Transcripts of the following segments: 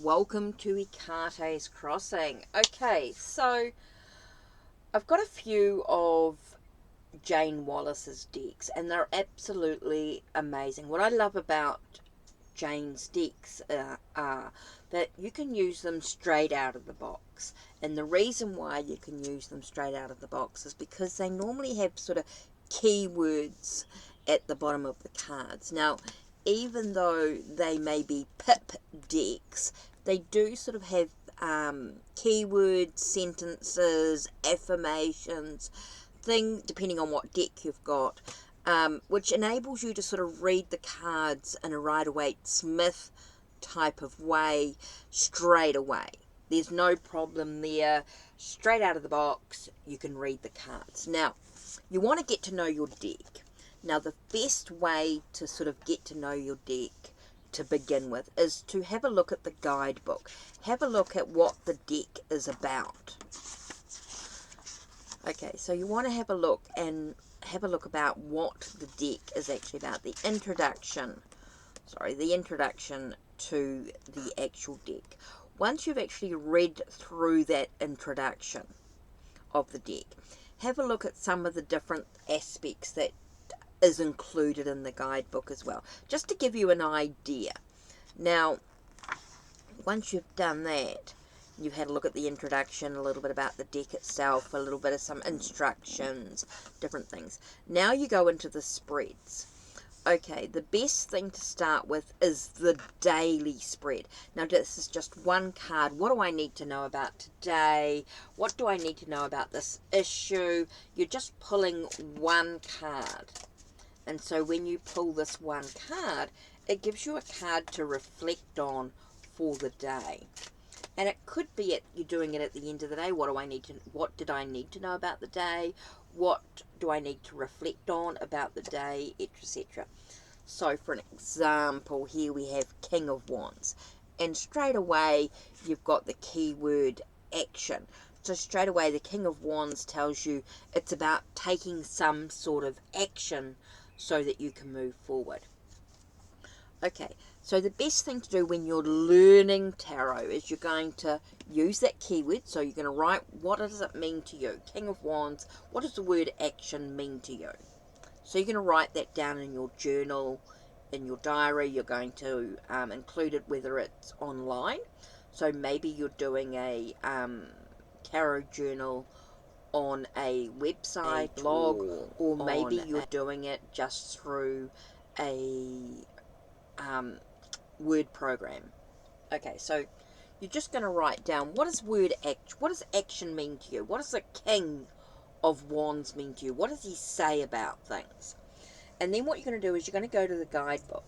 Welcome to Ikate's Crossing. Okay, so I've got a few of Jayne Wallace's decks, and they're absolutely amazing. What I love about Jayne's decks are that you can use them straight out of the box. And the reason why you can use them straight out of the box is because they normally have sort of keywords at the bottom of the cards. Now, even though they may be pip decks, they do sort of have keywords, sentences, affirmations, depending on what deck you've got, which enables you to sort of read the cards in a Rider-Waite-Smith type of way straight away. There's no problem there. Straight out of the box, you can read the cards. Now, you want to get to know your deck. Now, the best way to sort of get to know your deck to begin with is to have a look at the guidebook. Have a look at what the deck is about. Okay, so you want to have a look about what the deck is actually about. The introduction to the actual deck. Once you've actually read through that introduction of the deck, have a look at some of the different aspects that is included in the guidebook as well, just to give you an idea. Now, once you've done that, you've had a look at the introduction, a little bit about the deck itself, a little bit of some instructions, different things. Now you go into the spreads. Okay, the best thing to start with is the daily spread. Now, this is just one card. What do I need to know about today? What do I need to know about this issue? You're just pulling one card. And so when you pull this one card, it gives you a card to reflect on for the day. And it could be you're doing it at the end of the day. What did I need to know about the day? What do I need to reflect on about the day, etc. So for an example, here we have King of Wands. And straight away, you've got the keyword action. So straight away, the King of Wands tells you it's about taking some sort of action so that you can move forward. Okay, so the best thing to do when you're learning tarot is you're going to use that keyword. So you're going to write, what does it mean to you? King of Wands, what does the word action mean to you? So you're going to write that down in your journal, in your diary. You're going to include it whether it's online. So maybe you're doing a tarot journal on a website, blog, or maybe you're doing it just through a word program. Okay, so you're just going to write down, what does action mean to you? What does the King of Wands mean to you? What does he say about things? And then what you're going to do is you're going to go to the guidebook.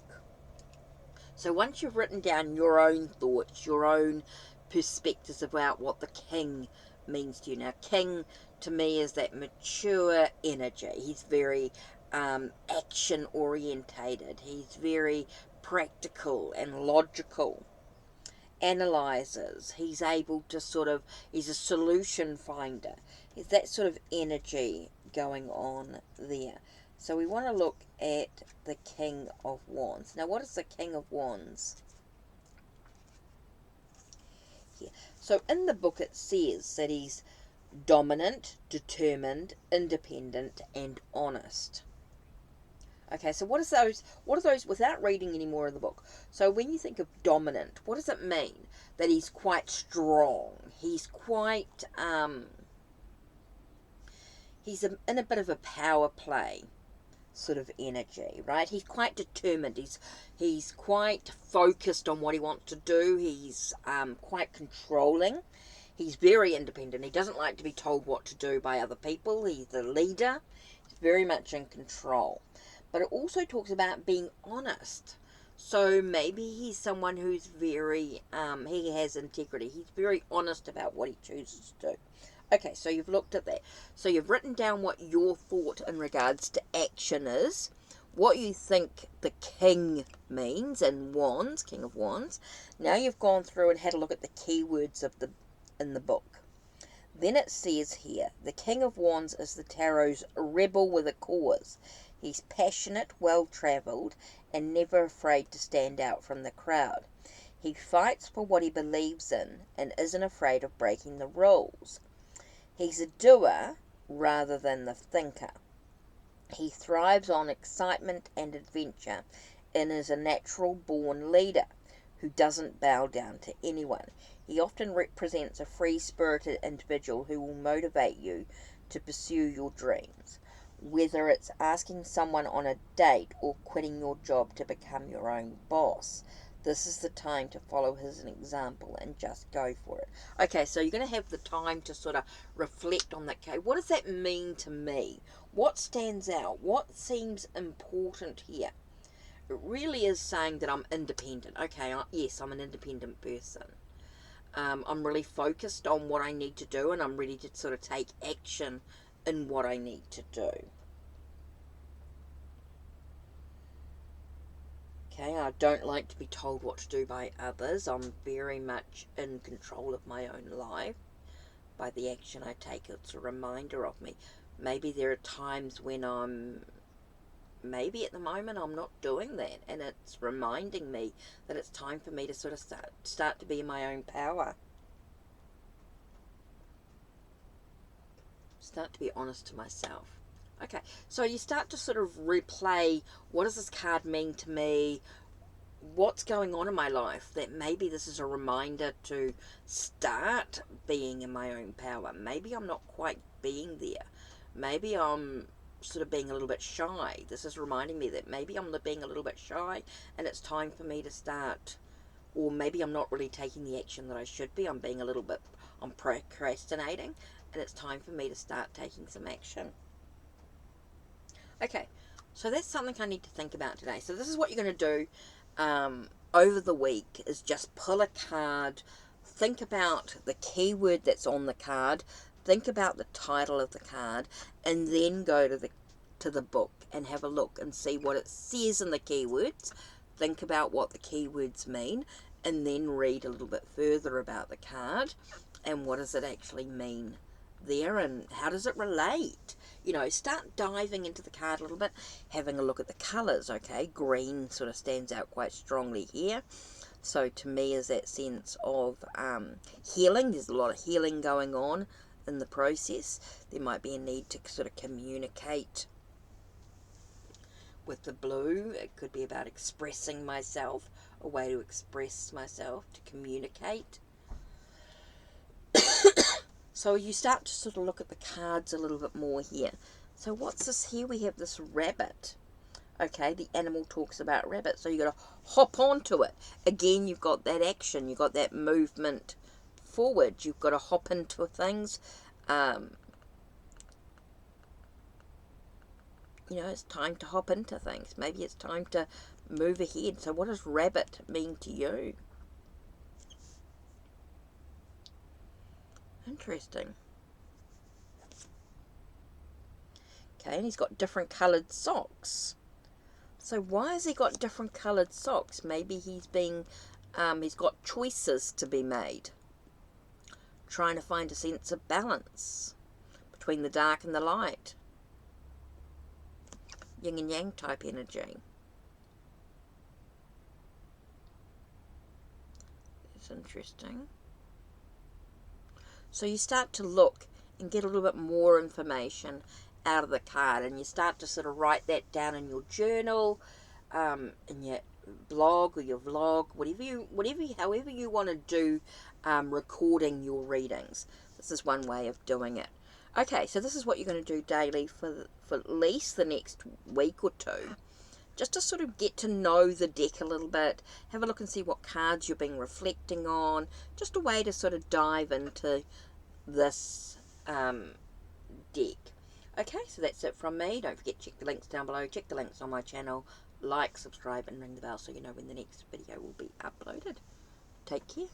So once you've written down your own thoughts, your own perspectives about what the King means to you. Now, King to me is that mature energy. He's very action orientated. He's very practical and logical. Analyzes. He's able to he's a solution finder. It's that sort of energy going on there. So we want to look at the King of Wands. Now, what is the King of Wands? Here. So in the book it says that he's dominant, determined, independent, and honest. Okay, so what are those without reading any more of the book? So when you think of dominant, what does it mean? That he's quite strong. He's quite, in a bit of a power play sort of energy, right? He's quite determined. He's quite focused on what he wants to do. He's quite controlling. He's very independent. He doesn't like to be told what to do by other people. He's the leader. He's very much in control. But it also talks about being honest. So maybe he's someone who's very, he has integrity. He's very honest about what he chooses to do. Okay, so you've looked at that. So you've written down what your thought in regards to action is, what you think the King means in Wands, King of Wands. Now you've gone through and had a look at the keywords in the book. Then it says here, the King of Wands is the tarot's rebel with a cause. He's passionate, well-travelled, and never afraid to stand out from the crowd. He fights for what he believes in and isn't afraid of breaking the rules. He's a doer rather than the thinker. He thrives on excitement and adventure and is a natural-born leader who doesn't bow down to anyone. He often represents a free-spirited individual who will motivate you to pursue your dreams, whether it's asking someone on a date or quitting your job to become your own boss. This is the time to follow his example and just go for it. Okay, so you're going to have the time to sort of reflect on that. Okay, what does that mean to me? What stands out? What seems important here? It really is saying that I'm independent. Okay, yes, I'm an independent person. I'm really focused on what I need to do, and I'm ready to sort of take action in what I need to do. Okay, I don't like to be told what to do by others. I'm very much in control of my own life. By the action I take, it's a reminder of me. Maybe there are times when maybe at the moment I'm not doing that, and it's reminding me that it's time for me to sort of start to be in my own power. Start to be honest to myself. Okay, so you start to sort of replay, what does this card mean to me? What's going on in my life that maybe this is a reminder to start being in my own power. Maybe I'm not quite being there. Maybe I'm sort of being a little bit shy. This is reminding me that maybe I'm being a little bit shy and it's time for me to start. Or maybe I'm not really taking the action that I should be. I'm procrastinating, and it's time for me to start taking some action. Okay, so that's something I need to think about today. So this is what you're going to do over the week, is just pull a card, think about the keyword that's on the card, think about the title of the card, and then go to the book and have a look and see what it says in the keywords. Think about what the keywords mean, and then read a little bit further about the card and what does it actually mean there, and how does it relate. Start diving into the card a little bit, having a look at the colours. Okay, green sort of stands out quite strongly here, so to me is that sense of healing. There's a lot of healing going on in the process. There might be a need to sort of communicate with the blue. It could be about expressing myself, a way to express myself, to communicate. So you start to sort of look at the cards a little bit more here. So what's this here? We have this rabbit. Okay, the animal talks about rabbit. So you've got to hop onto it. Again, you've got that action. You've got that movement forward. You've got to hop into things. It's time to hop into things. Maybe it's time to move ahead. So what does rabbit mean to you? Interesting. Okay, and he's got different coloured socks. So why has he got different coloured socks? Maybe he's got choices to be made. Trying to find a sense of balance between the dark and the light. Yin and yang type energy. It's interesting. So you start to look and get a little bit more information out of the card, and you start to sort of write that down in your journal, in your blog or your vlog, however you want to do recording your readings. This is one way of doing it. Okay, so this is what you're going to do daily for at least the next week or two, just to sort of get to know the deck a little bit, have a look and see what cards you've been reflecting on, just a way to sort of dive into this deck. Okay, so that's it from me. Don't forget to check the links down below, check the links on my channel, like, subscribe and ring the bell so you know when the next video will be uploaded. Take care.